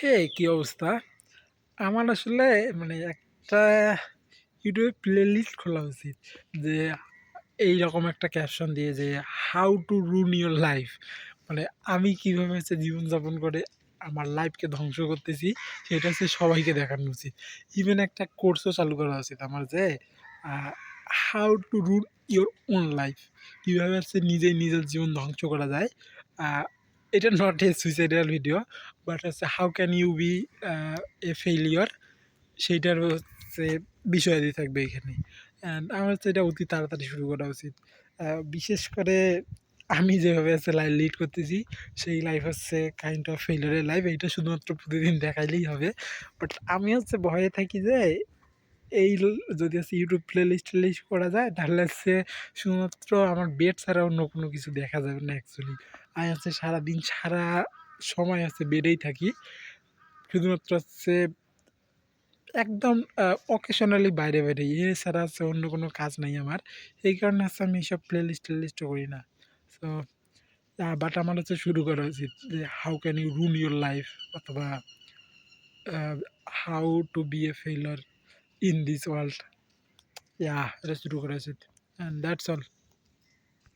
হে কি অবস্থা? আমার আসলে মানে একটা ইউটিউবে প্লেলিস্ট খোলা উচিত। যে এইরকম একটা ক্যাপশন দিয়ে যে how to ruin your life. মানে আমি কিভাবে জীবনযাপন করে আমার লাইফকে ধ্বংস করতেছি সেটা সবাইকে দেখানো উচিত। ইভেন একটা কোর্সও চালু করা উচিত আমার যে uh how to ruin your own life. কিভাবে নিজেই নিজের জীবন ধ্বংস করা যায়। আ এটা not a suicidal video but how can you be a failure সেইটার বিষয়াদি থাকবে এখানে। অ্যান্ড আমার এটা অতি তাড়াতাড়ি শুরু করা উচিত। বিশেষ করে আমি যেভাবে লিড করতেছি সেই লাইফ কাইন্ড অফ ফেইলিউরের লাইফ। এইটা শুধুমাত্র প্রতিদিন দেখাইলেই হবে। বাট আমি ভয়ে থাকি যে এই যদি YouTube প্লেলিস্ট করা যায় তাহলে শুধুমাত্র আমার বেড ছাড়া অন্য কোনো কিছু দেখা যাবে না অ্যাকচুয়ালি। আমি সারাদিন সারা সময় বেডেই থাকি। শুধুমাত্র একদম অকেশনালি বাইরে এছাড়া অন্য কোনো কাজ নাই আমার। এই কারণে আমি এইসব প্লেলিস্টও করি না। সো বাট আমার শুরু করা উচিত যে how can you ruin your life অথবা how to be a failure in this world. এটা শুরু করা উচিত। And that's all.